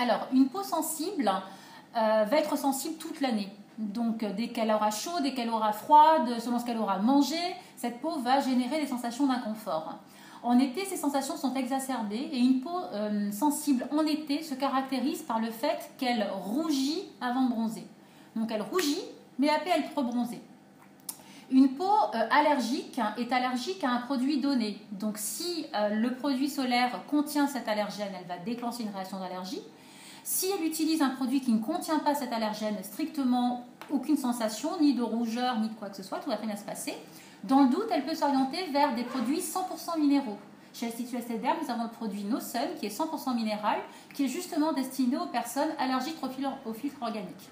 Alors, une peau sensible va être sensible toute l'année. Donc, dès qu'elle aura chaud, dès qu'elle aura froid, selon ce qu'elle aura mangé, cette peau va générer des sensations d'inconfort. En été, ces sensations sont exacerbées et une peau sensible en été se caractérise par le fait qu'elle rougit avant de bronzer. Donc, elle rougit, mais après, elle peut bronzer. Une peau allergique est allergique à un produit donné. Donc, si le produit solaire contient cet allergène, elle va déclencher une réaction d'allergie. Si elle utilise un produit qui ne contient pas cet allergène, strictement aucune sensation, ni de rougeur, ni de quoi que ce soit, tout va très bien se passer. Dans le doute, elle peut s'orienter vers des produits 100% minéraux. Chez Institut Estée Derme, nous avons le produit No Sun, qui est 100% minéral, qui est justement destiné aux personnes allergiques au filtre organique.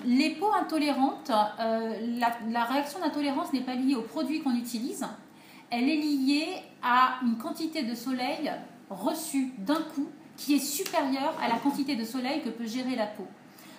Les peaux intolérantes, la réaction d'intolérance n'est pas liée au produit qu'on utilise, elle est liée à une quantité de soleil reçue d'un coup qui est supérieure à la quantité de soleil que peut gérer la peau.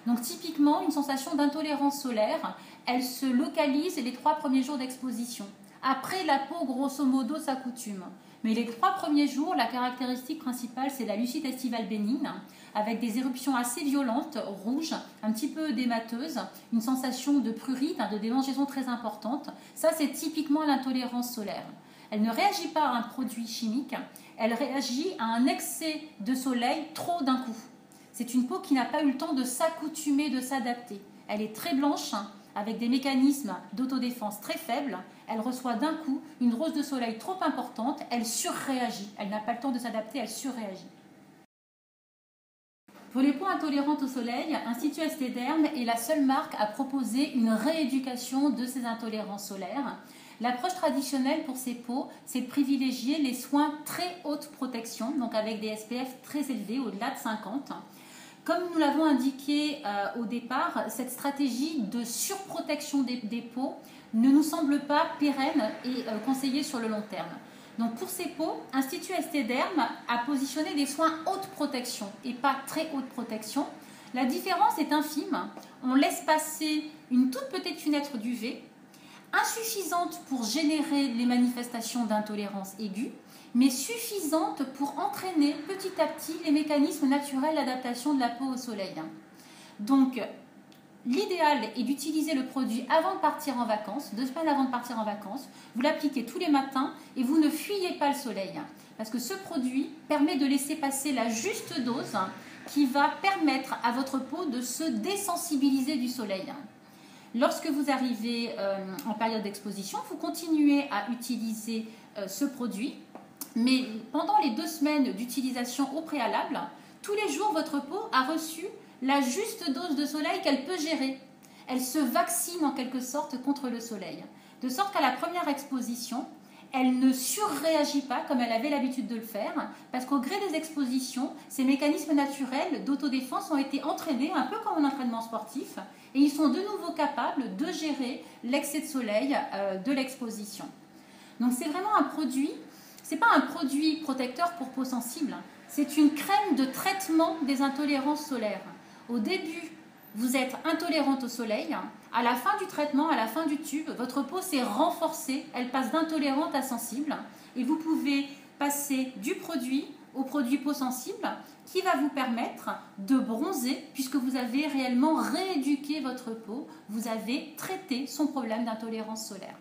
Donc typiquement, une sensation d'intolérance solaire, elle se localise les 3 premiers jours d'exposition. Après, la peau, grosso modo, s'accoutume. Mais les 3 premiers jours, la caractéristique principale, c'est la lucite estivale bénigne, avec des éruptions assez violentes, rouges, un petit peu édémateuses, une sensation de prurite, de démangeaison très importante. Ça, c'est typiquement l'intolérance solaire. Elle ne réagit pas à un produit chimique, elle réagit à un excès de soleil trop d'un coup. C'est une peau qui n'a pas eu le temps de s'accoutumer, de s'adapter. Elle est très blanche, avec des mécanismes d'autodéfense très faibles. Elle reçoit d'un coup une dose de soleil trop importante, elle surréagit. Elle n'a pas le temps de s'adapter, elle surréagit. Pour les peaux intolérantes au soleil, Institut Estée Derme est la seule marque à proposer une rééducation de ces intolérances solaires. L'approche traditionnelle pour ces peaux, c'est de privilégier les soins très haute protection, donc avec des SPF très élevés, au-delà de 50. Comme nous l'avons indiqué au départ, cette stratégie de surprotection des peaux ne nous semble pas pérenne et conseillée sur le long terme. Donc pour ces peaux, Institut Estée Derme a positionné des soins haute protection et pas très haute protection. La différence est infime. On laisse passer une toute petite fenêtre d'UV, insuffisante pour générer les manifestations d'intolérance aiguë, mais suffisante pour entraîner petit à petit les mécanismes naturels d'adaptation de la peau au soleil. Donc, l'idéal est d'utiliser le produit avant de partir en vacances, 2 semaines avant de partir en vacances. Vous l'appliquez tous les matins et vous ne fuyez pas le soleil. Parce que ce produit permet de laisser passer la juste dose qui va permettre à votre peau de se désensibiliser du soleil. Lorsque vous arrivez en période d'exposition, vous continuez à utiliser ce produit, mais pendant les 2 semaines d'utilisation au préalable, tous les jours, votre peau a reçu la juste dose de soleil qu'elle peut gérer. Elle se vaccine en quelque sorte contre le soleil, de sorte qu'à la première exposition, elle ne surréagit pas comme elle avait l'habitude de le faire, parce qu'au gré des expositions, ces mécanismes naturels d'autodéfense ont été entraînés, un peu comme un entraînement sportif, et ils sont de nouveau capables de gérer l'excès de soleil de l'exposition. Donc c'est vraiment un produit, c'est pas un produit protecteur pour peau sensible, c'est une crème de traitement des intolérances solaires. Au début, vous êtes intolérante au soleil. À la fin du traitement, à la fin du tube, votre peau s'est renforcée. Elle passe d'intolérante à sensible. Et vous pouvez passer du produit au produit peau sensible qui va vous permettre de bronzer puisque vous avez réellement rééduqué votre peau. Vous avez traité son problème d'intolérance solaire.